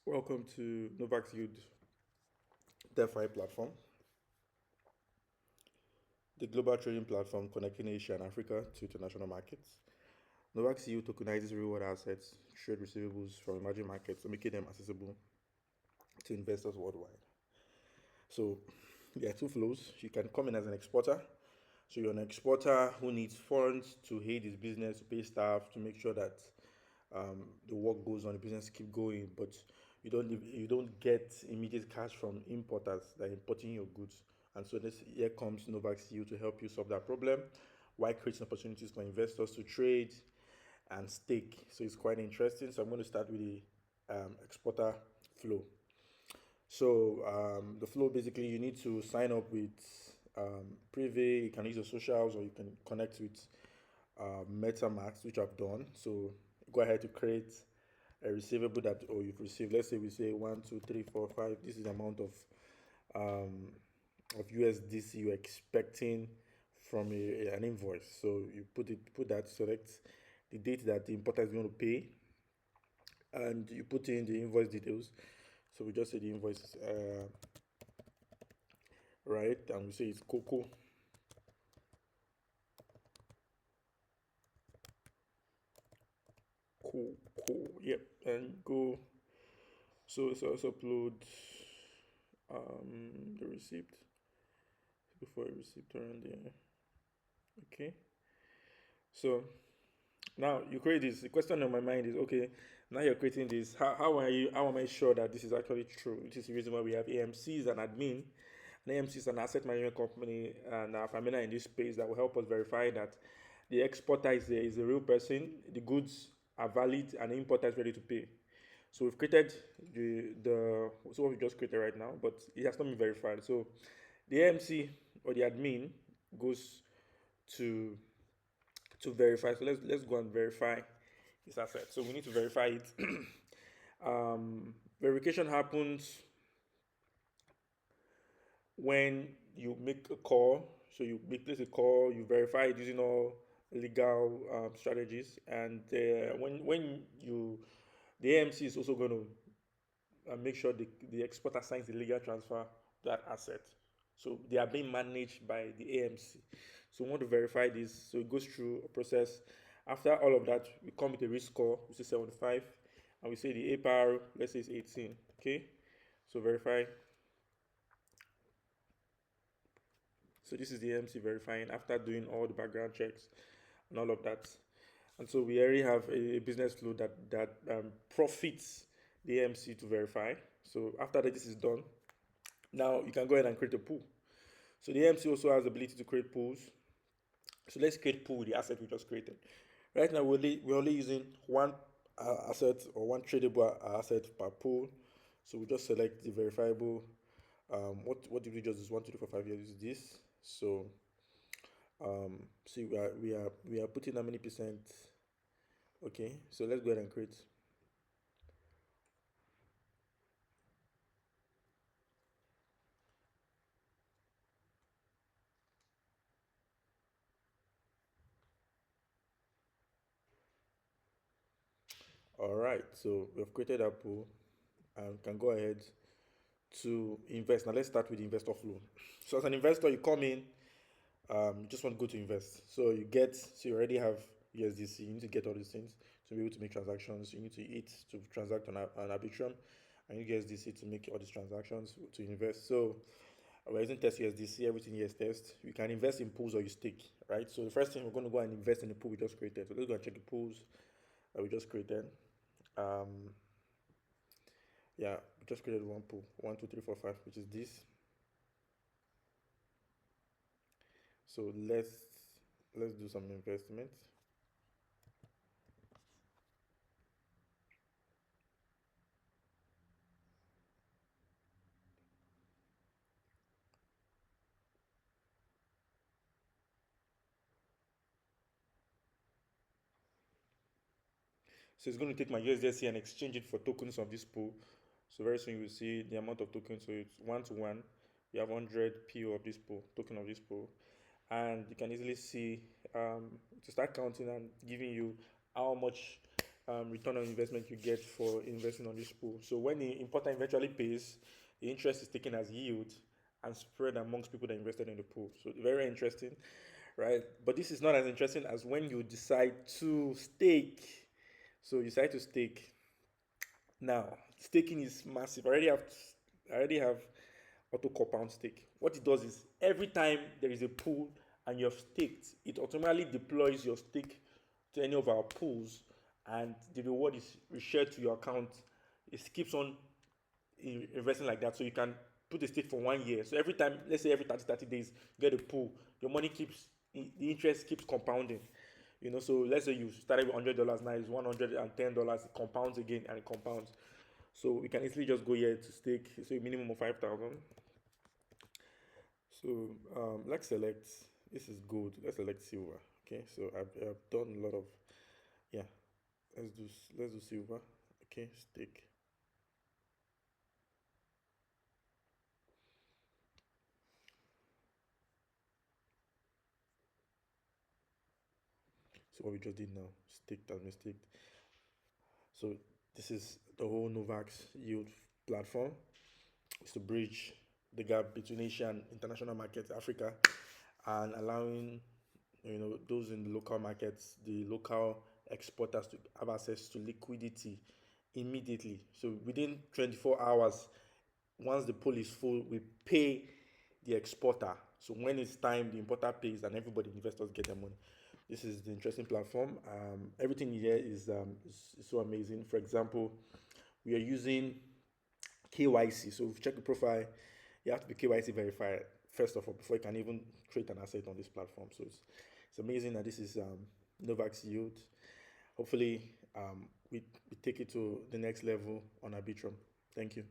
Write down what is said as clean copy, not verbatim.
Welcome to Novax Yield DeFi platform, the global trading platform connecting Asia and Africa to international markets. Novax Yield tokenizes real-world assets, trade receivables from emerging markets, making them accessible to investors worldwide. So there are two flows. You can come in as an exporter. So you're an exporter who needs funds to aid his business, to pay staff, to make sure that the work goes on, the business keep going, but you don't get immediate cash from importers that are importing your goods. And so here comes Novax Yield to help you solve that problem, while creating opportunities for investors to trade and stake. So it's quite interesting. So I'm going to start with the exporter flow. So the flow, basically, you need to sign up with Privé. You can use your socials, or you can connect with MetaMask, which I've done. So go ahead to create a receivable that you've received. Let's say we say 1, 2, 3, 4, 5. This is the amount of USDC you're expecting from an invoice. So you put that, select the date that the importer is going to pay, and you put in the invoice details. So we just say the invoice, right? And we say it's Coco. Cool. Yep. And go. So also upload the receipt before I receipt around there. Okay. So now you create this. The question on my mind is, okay, now you're creating this. How am I sure that this is actually true? Which is the reason why we have AMCs and admin. An AMC is an asset management company, and are familiar in this space, that will help us verify that the exporter is a real person, the goods are valid, and the importer is ready to pay. So we've created so what we just created right now, but it has not been verified. So the AMC or the admin goes to verify. So let's go and verify this asset. So we need to verify it. Verification happens when you make a call. So you place a call, you verify it using all legal strategies, and when you the AMC is also going to make sure the exporter signs the legal transfer of that asset. So they are being managed by the AMC. So we want to verify this. So it goes through a process. After all of that, we come with a risk score, which is 75, and we say the APR, let's say, is 18. Okay, so verify. So this is the AMC verifying after doing all the background checks and all of that. And so we already have a business flow that profits the AMC to verify. So after that, this is done. Now you can go ahead and create a pool. So the AMC also has the ability to create pools. So let's create pool with the asset we just created. Right now we're only using one asset, or one tradable asset per pool. So we just select the verifiable. What did we just use? 1, 2, 3, 4, 5 years is this. So see, we are putting how many percent. Okay, so let's go ahead and create. All right, so we've created a pool and can go ahead to invest. Now let's start with the investor flow. So as an investor, you come in, you just want to go to invest. So you already have USDC. You need to get all these things to be able to make transactions. You need to eat to transact on Arbitrum, and you get USDC to make all these transactions to invest. So we're using test USDC. Everything here is test. You can invest in pools or you stake, right? So the first thing, we're going to go and invest in the pool we just created. So let's go and check the pools that we just created. Yeah, we just created one pool, 1, 2, 3, 4, 5, which is this. So let's do some investment. So it's going to take my USDC and exchange it for tokens of this pool. So very soon you will see the amount of tokens. So it's 1 to 1. You have 100 PO of this pool, token of this pool, and you can easily see to start counting and giving you how much return on investment you get for investing on this pool. So when the importer eventually pays, the interest is taken as yield and spread amongst people that invested in the pool. So very interesting, right? But this is not as interesting as when you decide to stake. So you decide to stake. Now, staking is massive. I already have auto compound stake. What it does is every time there is a pool and you have staked, it automatically deploys your stake to any of our pools, and the reward is shared to your account. It keeps on investing like that. So you can put a stake for 1 year. So every time, let's say every 30 days, you get a pool, your money keeps, the interest keeps compounding. So let's say you started with $100, now it's $110, it compounds again and it compounds. So we can easily just go here to stake, so a minimum of 5,000. So let's select, this is gold, let's select silver. Okay, so I've done a lot of, yeah, let's do silver. Okay, stake. So what we just did now, staked and mistaked. So this is the whole Novax Yield platform. It's to bridge the gap between Asia and international markets, Africa, and allowing those in the local markets, the local exporters, to have access to liquidity immediately. So within 24 hours, once the pool is full, we pay the exporter. So when it's time, the importer pays, and everybody, investors, get their money. This is the interesting platform. Everything here is so amazing. For example, we are using KYC. So if you check the profile, you have to be KYC verified first of all before you can even create an asset on this platform. So it's amazing that this is Novax Yield. Hopefully, we take it to the next level on Arbitrum. Thank you.